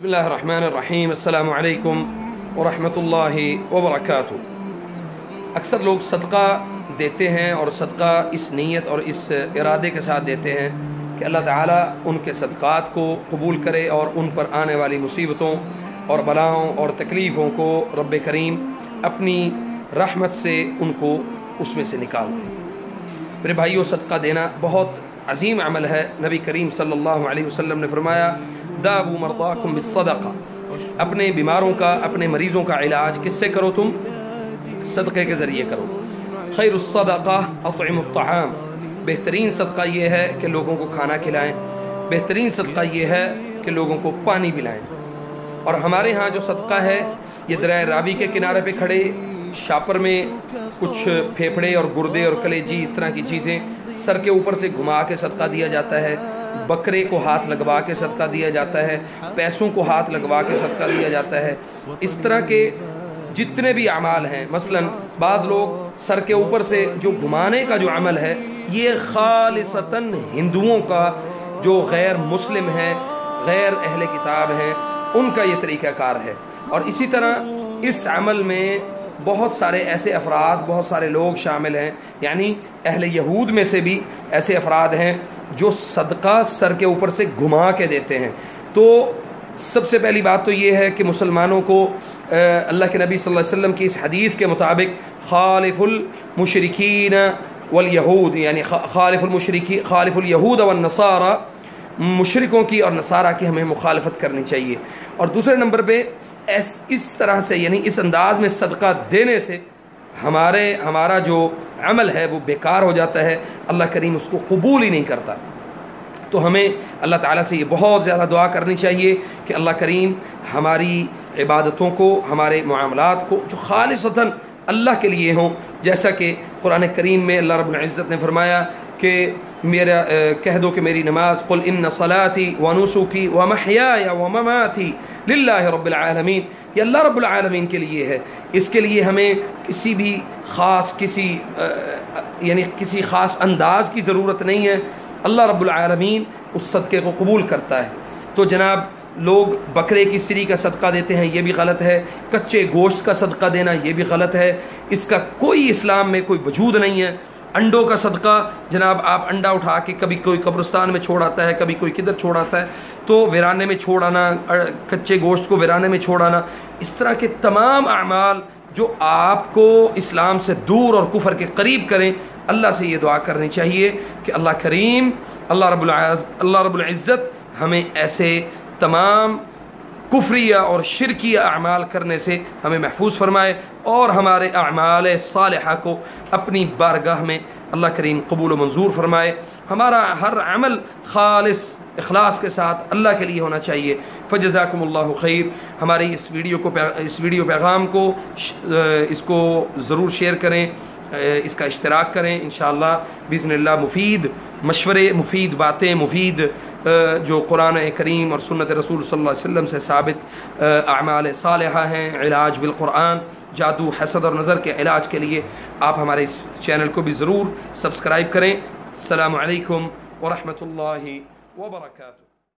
बिस्मिल्लाहिर्रहमानिर्रहीम अस्सलामु अलैकुम वरहमतुल्लाहि वबरकातुहू। अक्सर लोग सदका देते हैं और सदका इस नीयत और इस इरादे के साथ देते हैं कि अल्लाह ताला उनके सदक़ात को कबूल करे और उन पर आने वाली मुसीबतों और बलाओं और तकलीफ़ों को रब्बे करीम अपनी रहमत से उनको उसमें से निकाल दे। मेरे भाइयों, सदका देना बहुत अजीम अमल है। नबी करीम सल्लल्लाहु अलैहि वसल्लम ने फरमाया, दावू मरदाकुम बिस्सदका, अपने बीमारों का, अपने मरीज़ों का इलाज किससे करो? तुम सदक़े के ज़रिए करो। खैरुस सदक़ा अतइमुत तआम, बेहतरीन सदका ये है कि लोगों को खाना खिलाएं। बेहतरीन सदका ये है कि लोगों को पानी पिलाएं। और हमारे यहाँ जो सदका है, ये दरिया रावी के किनारे पे खड़े शापर में कुछ फेफड़े और गुर्दे और कलेजी, इस तरह की चीज़ें सर के ऊपर से घुमा के सदका दिया जाता है। बकरे को हाथ लगवा के सदका दिया जाता है। पैसों को हाथ लगवा के सदका दिया जाता है। इस तरह के जितने भी अमाल हैं, मसलन बाज़ लोग सर के ऊपर से जो घुमाने का जो अमल है, ये खालिसतन हिंदुओं का, जो गैर मुस्लिम हैं, गैर अहले किताब हैं, उनका ये तरीक़ाकार है। और इसी तरह इस अमल में बहुत सारे ऐसे अफराद, बहुत सारे लोग शामिल हैं, यानी अहले यहूद में से भी ऐसे अफराद हैं जो सदका सर के ऊपर से घुमा के देते हैं। तो सबसे पहली बात तो ये है कि मुसलमानों को अल्लाह के नबी सल्लल्लाहु अलैहि वसल्लम की इस हदीस के मुताबिक खालिफुल मुशरिकीन वल यहूद, यानी खालिफुल यहूद वन नसारा, मुशरिकों की और नसारा की हमें मुखालफत करनी चाहिए। और दूसरे नंबर पे इस तरह से, यानी इस अंदाज में सदका देने से हमारा जो अमल है वो बेकार हो जाता है, अल्लाह करीम उसको कबूल ही नहीं करता। तो हमें अल्लाह ताला से ये बहुत ज़्यादा दुआ करनी चाहिए कि अल्लाह करीम हमारी इबादतों को, हमारे मुआमलात को जो खालिसतन अल्लाह के लिए हों, जैसा कि कुरान करीम में अल्लाह रब्बुल इज़्ज़त ने फरमाया कि मेरा कह दो कि मेरी नमाज, कुल इन्ना सलाती व नुसुकी व महयाया व ममाती लिल्लाहि रब्बिल आलमीन, ये अल्लाह रब्बुल आलमीन के लिए है। इसके लिए हमें किसी भी ख़ास यानी किसी ख़ास अंदाज की ज़रूरत नहीं है। अल्लाह रब्बुल आलमीन उस सदक़े को कबूल करता है। तो जनाब, लोग बकरे की सिरी का सदका देते हैं, ये भी गलत है। कच्चे गोश्त का सदका देना, ये भी गलत है। इसका कोई इस्लाम में कोई वजूद नहीं है। अंडों का सदका, जनाब आप अंडा उठा के कभी कोई कब्रिस्तान में छोड़ आता है, कभी कोई किधर छोड़ आता है, तो वीराने में छोड़ आना, कच्चे गोश्त को वीराने में छोड़ आना, इस तरह के तमाम अमाल जो आपको इस्लाम से दूर और कुफर के करीब करें, अल्लाह से ये दुआ करनी चाहिए कि अल्लाह करीम, अल्लाह रब्बुल इज़्ज़त हमें ऐसे तमाम कुफरिया और शिरकिया अमाल करने से हमें महफूज फरमाए और हमारे अमाल सालिहा को अपनी बारगाह में अल्लाह करीम कबूल व मंजूर फरमाए। हमारा हर अमल खालिस इखलास के साथ अल्लाह के लिए होना चाहिए। फजज़ाकुमुल्लाहु खैर। हमारी इस वीडियो पैगाम को इसको ज़रूर शेयर करें, इसका इश्तराक करें। इंशाअल्लाह बिइज़्निल्लाह मुफीद मशवरे, मुफीद बातें, मुफीद जो कुरान करीम और सुन्नत रसूल सल्लल्लाहु अलैहि वसल्लम से साबित अमाल सालिहा हैं, इलाज बिल कुरान, जादू, हसद और नज़र के इलाज के लिए आप हमारे इस चैनल को भी ज़रूर सब्सक्राइब करें। अस्सलामु अलैकुम व रहमतुल्लाहि व बरकातुहू।